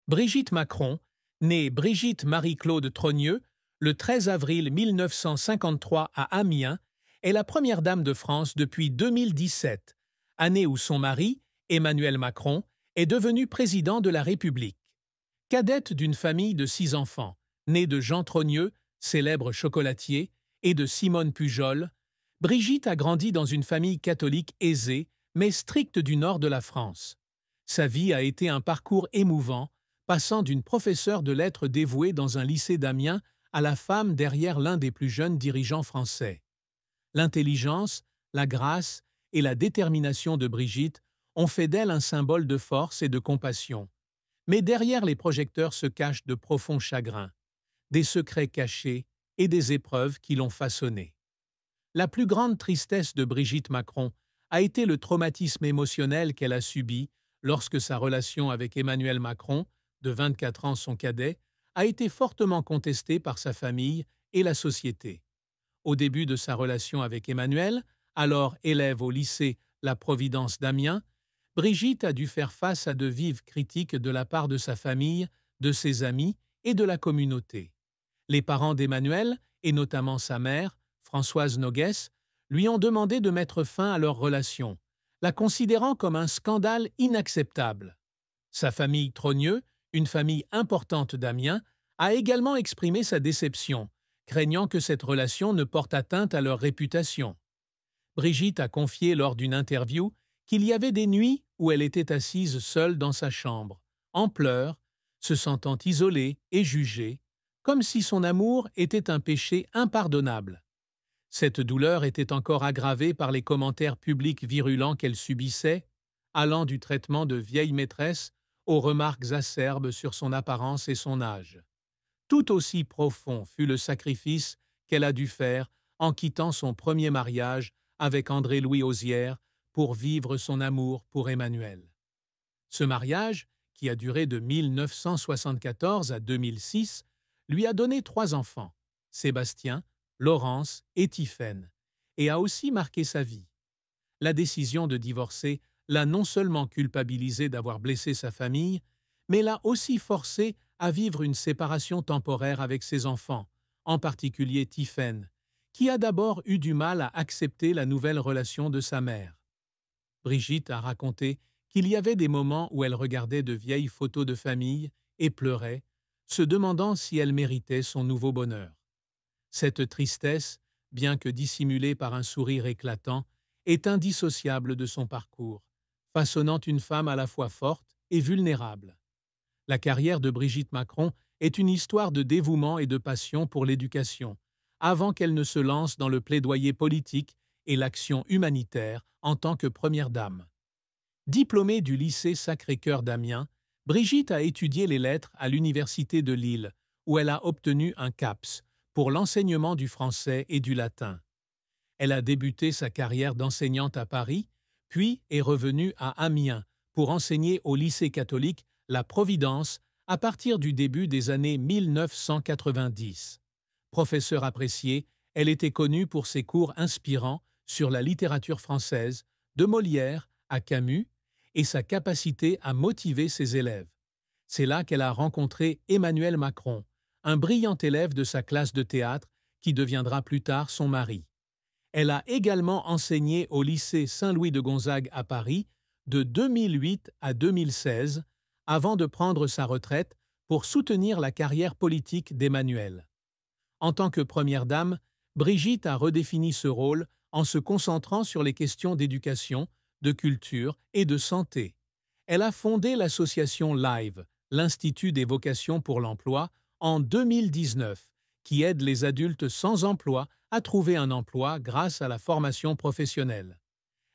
Brigitte Macron, née Brigitte Marie-Claude Trogneux, le 13 avril 1953 à Amiens, est la première dame de France depuis 2017, année où son mari, Emmanuel Macron, est devenu président de la République. Cadette d'une famille de 6 enfants, née de Jean Trogneux, célèbre chocolatier, et de Simone Pujol, Brigitte a grandi dans une famille catholique aisée, mais stricte du nord de la France. Sa vie a été un parcours émouvant, passant d'une professeure de lettres dévouée dans un lycée d'Amiens à la femme derrière l'un des plus jeunes dirigeants français. L'intelligence, la grâce et la détermination de Brigitte ont fait d'elle un symbole de force et de compassion. Mais derrière les projecteurs se cachent de profonds chagrins, des secrets cachés et des épreuves qui l'ont façonnée. La plus grande tristesse de Brigitte Macron a été le traumatisme émotionnel qu'elle a subi lorsque sa relation avec Emmanuel Macron, de 24 ans son cadet, a été fortement contestée par sa famille et la société. Au début de sa relation avec Emmanuel, alors élève au lycée La Providence d'Amiens, Brigitte a dû faire face à de vives critiques de la part de sa famille, de ses amis et de la communauté. Les parents d'Emmanuel, et notamment sa mère, Françoise Noguès, lui ont demandé de mettre fin à leur relation, la considérant comme un scandale inacceptable. Sa famille Trogneux, une famille importante d'Amiens, a également exprimé sa déception, craignant que cette relation ne porte atteinte à leur réputation. Brigitte a confié lors d'une interview qu'il y avait des nuits où elle était assise seule dans sa chambre, en pleurs, se sentant isolée et jugée, comme si son amour était un péché impardonnable. Cette douleur était encore aggravée par les commentaires publics virulents qu'elle subissait, allant du traitement de vieille maîtresse aux remarques acerbes sur son apparence et son âge. Tout aussi profond fut le sacrifice qu'elle a dû faire en quittant son premier mariage avec André-Louis Auzière pour vivre son amour pour Emmanuel. Ce mariage, qui a duré de 1974 à 2006, lui a donné 3 enfants, Sébastien, Laurence et Tiphaine, et a aussi marqué sa vie. La décision de divorcer l'a non seulement culpabilisé d'avoir blessé sa famille, mais l'a aussi forcé à vivre une séparation temporaire avec ses enfants, en particulier Tiphaine, qui a d'abord eu du mal à accepter la nouvelle relation de sa mère. Brigitte a raconté qu'il y avait des moments où elle regardait de vieilles photos de famille et pleurait, se demandant si elle méritait son nouveau bonheur. Cette tristesse, bien que dissimulée par un sourire éclatant, est indissociable de son parcours, façonnant une femme à la fois forte et vulnérable. La carrière de Brigitte Macron est une histoire de dévouement et de passion pour l'éducation, avant qu'elle ne se lance dans le plaidoyer politique et l'action humanitaire en tant que première dame. Diplômée du lycée Sacré-Cœur d'Amiens, Brigitte a étudié les lettres à l'Université de Lille, où elle a obtenu un CAPS pour l'enseignement du français et du latin. Elle a débuté sa carrière d'enseignante à Paris, puis est revenue à Amiens pour enseigner au lycée catholique La Providence à partir du début des années 1990. Professeure appréciée, elle était connue pour ses cours inspirants sur la littérature française, de Molière à Camus, et sa capacité à motiver ses élèves. C'est là qu'elle a rencontré Emmanuel Macron, un brillant élève de sa classe de théâtre qui deviendra plus tard son mari. Elle a également enseigné au lycée Saint-Louis de Gonzague à Paris de 2008 à 2016, avant de prendre sa retraite pour soutenir la carrière politique d'Emmanuel. En tant que première dame, Brigitte a redéfini ce rôle en se concentrant sur les questions d'éducation, de culture et de santé. Elle a fondé l'association LIVE, l'Institut des vocations pour l'emploi, en 2019, qui aide les adultes sans emploi à trouver un emploi grâce à la formation professionnelle.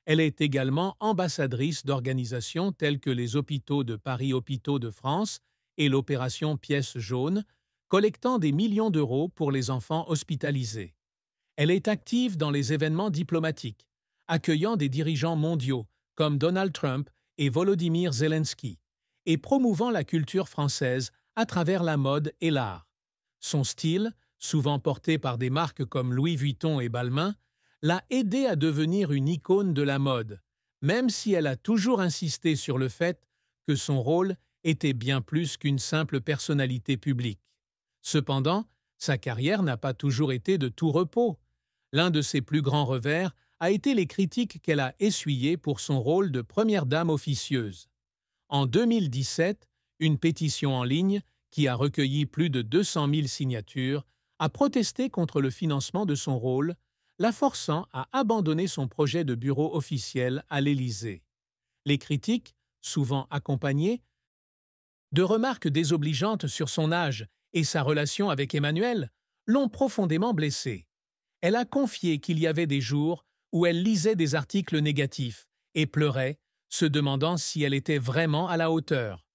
Elle est également ambassadrice d'organisations telles que les Hôpitaux de Paris Hôpitaux de France et l'opération Pièce jaune, collectant des millions d'euros pour les enfants hospitalisés. Elle est active dans les événements diplomatiques, accueillant des dirigeants mondiaux comme Donald Trump et Volodymyr Zelensky, et promouvant la culture française à travers la mode et l'art. Son style, souvent porté par des marques comme Louis Vuitton et Balmain, l'a aidée à devenir une icône de la mode, même si elle a toujours insisté sur le fait que son rôle était bien plus qu'une simple personnalité publique. Cependant, sa carrière n'a pas toujours été de tout repos. L'un de ses plus grands revers a été les critiques qu'elle a essuyées pour son rôle de première dame officieuse. En 2017, une pétition en ligne, qui a recueilli plus de 200 000 signatures, a protesté contre le financement de son rôle, la forçant à abandonner son projet de bureau officiel à l'Élysée. Les critiques, souvent accompagnées de remarques désobligeantes sur son âge et sa relation avec Emmanuel, l'ont profondément blessée. Elle a confié qu'il y avait des jours où elle lisait des articles négatifs et pleurait, se demandant si elle était vraiment à la hauteur.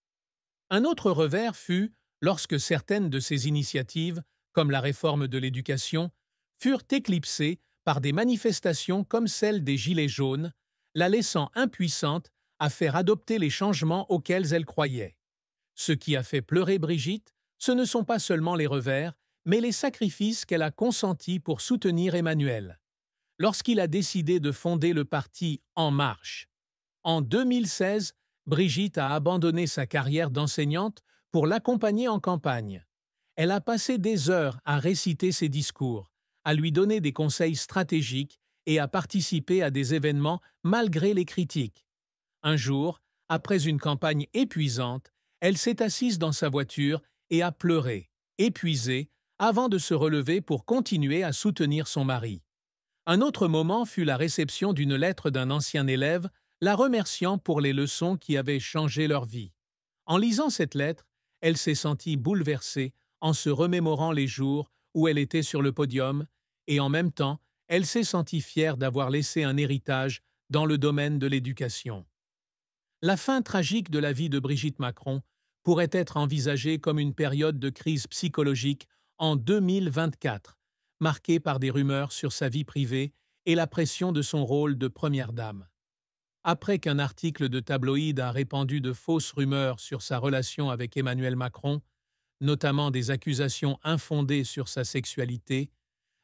Un autre revers fut lorsque certaines de ses initiatives, comme la réforme de l'éducation, furent éclipsées par des manifestations comme celle des Gilets jaunes, la laissant impuissante à faire adopter les changements auxquels elle croyait. Ce qui a fait pleurer Brigitte, ce ne sont pas seulement les revers, mais les sacrifices qu'elle a consentis pour soutenir Emmanuel. Lorsqu'il a décidé de fonder le parti En Marche. En 2016, Brigitte a abandonné sa carrière d'enseignante pour l'accompagner en campagne. Elle a passé des heures à réciter ses discours, à lui donner des conseils stratégiques et à participer à des événements malgré les critiques. Un jour, après une campagne épuisante, elle s'est assise dans sa voiture et a pleuré, épuisée, avant de se relever pour continuer à soutenir son mari. Un autre moment fut la réception d'une lettre d'un ancien élève la remerciant pour les leçons qui avaient changé leur vie. En lisant cette lettre, elle s'est sentie bouleversée en se remémorant les jours où elle était sur le podium et en même temps, elle s'est sentie fière d'avoir laissé un héritage dans le domaine de l'éducation. La fin tragique de la vie de Brigitte Macron pourrait être envisagée comme une période de crise psychologique en 2024, marquée par des rumeurs sur sa vie privée et la pression de son rôle de première dame. Après qu'un article de tabloïd a répandu de fausses rumeurs sur sa relation avec Emmanuel Macron, notamment des accusations infondées sur sa sexualité,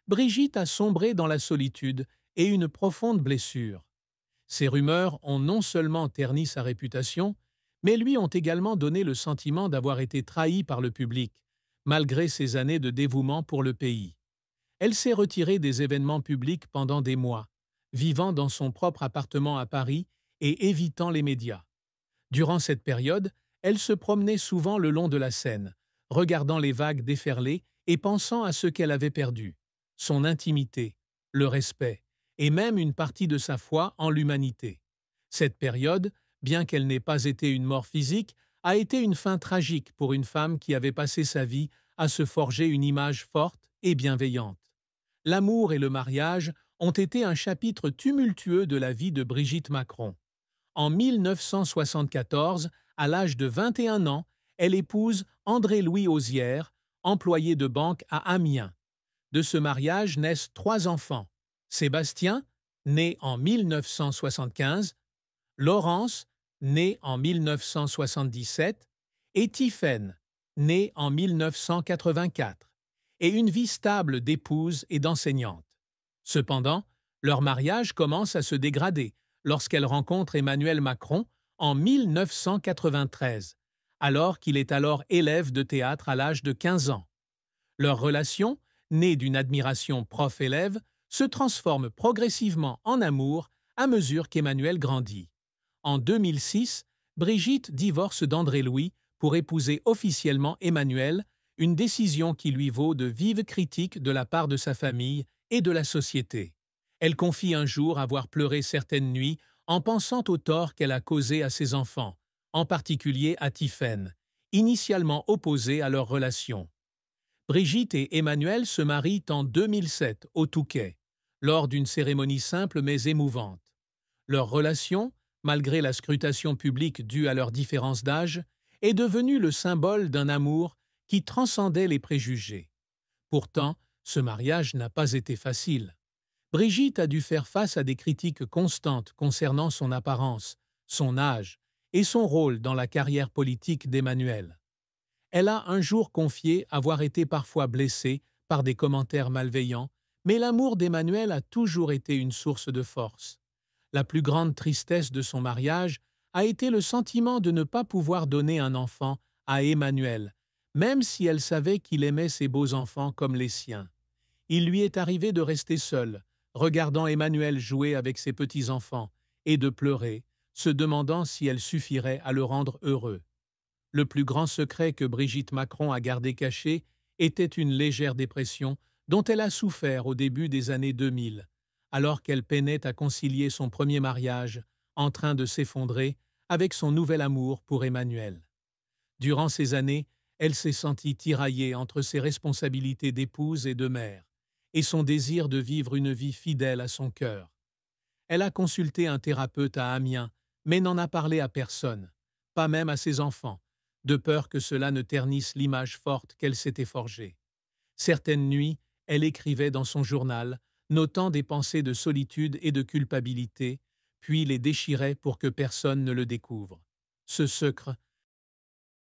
Brigitte a sombré dans la solitude et une profonde blessure. Ces rumeurs ont non seulement terni sa réputation, mais lui ont également donné le sentiment d'avoir été trahi par le public, malgré ses années de dévouement pour le pays. Elle s'est retirée des événements publics pendant des mois, vivant dans son propre appartement à Paris et évitant les médias. Durant cette période, elle se promenait souvent le long de la Seine, regardant les vagues déferler et pensant à ce qu'elle avait perdu, son intimité, le respect, et même une partie de sa foi en l'humanité. Cette période, bien qu'elle n'ait pas été une mort physique, a été une fin tragique pour une femme qui avait passé sa vie à se forger une image forte et bienveillante. L'amour et le mariage ont été un chapitre tumultueux de la vie de Brigitte Macron. En 1974, à l'âge de 21 ans, elle épouse André-Louis Auzière, employé de banque à Amiens. De ce mariage naissent 3 enfants. Sébastien, né en 1975, Laurence, née en 1977, et Tiphaine, née en 1984, et une vie stable d'épouse et d'enseignante. Cependant, leur mariage commence à se dégrader lorsqu'elle rencontre Emmanuel Macron en 1993, alors qu'il est alors élève de théâtre à l'âge de 15 ans. Leur relation, née d'une admiration prof-élève, se transforme progressivement en amour à mesure qu'Emmanuel grandit. En 2006, Brigitte divorce d'André-Louis pour épouser officiellement Emmanuel, une décision qui lui vaut de vives critiques de la part de sa famille et de la société. Elle confie un jour avoir pleuré certaines nuits en pensant au tort qu'elle a causé à ses enfants, en particulier à Tiphaine, initialement opposée à leur relation. Brigitte et Emmanuel se marient en 2007 au Touquet, lors d'une cérémonie simple mais émouvante. Leur relation, malgré la scrutation publique due à leur différence d'âge, est devenue le symbole d'un amour qui transcendait les préjugés. Pourtant, ce mariage n'a pas été facile. Brigitte a dû faire face à des critiques constantes concernant son apparence, son âge et son rôle dans la carrière politique d'Emmanuel. Elle a un jour confié avoir été parfois blessée par des commentaires malveillants, mais l'amour d'Emmanuel a toujours été une source de force. La plus grande tristesse de son mariage a été le sentiment de ne pas pouvoir donner un enfant à Emmanuel, même si elle savait qu'il aimait ses beaux enfants comme les siens. Il lui est arrivé de rester seul, regardant Emmanuel jouer avec ses petits-enfants, et de pleurer, se demandant si elle suffirait à le rendre heureux. Le plus grand secret que Brigitte Macron a gardé caché était une légère dépression dont elle a souffert au début des années 2000, alors qu'elle peinait à concilier son premier mariage, en train de s'effondrer, avec son nouvel amour pour Emmanuel. Durant ces années, elle s'est sentie tiraillée entre ses responsabilités d'épouse et de mère, et son désir de vivre une vie fidèle à son cœur. Elle a consulté un thérapeute à Amiens, mais n'en a parlé à personne, pas même à ses enfants, de peur que cela ne ternisse l'image forte qu'elle s'était forgée. Certaines nuits, elle écrivait dans son journal, notant des pensées de solitude et de culpabilité, puis les déchirait pour que personne ne le découvre. Ce secret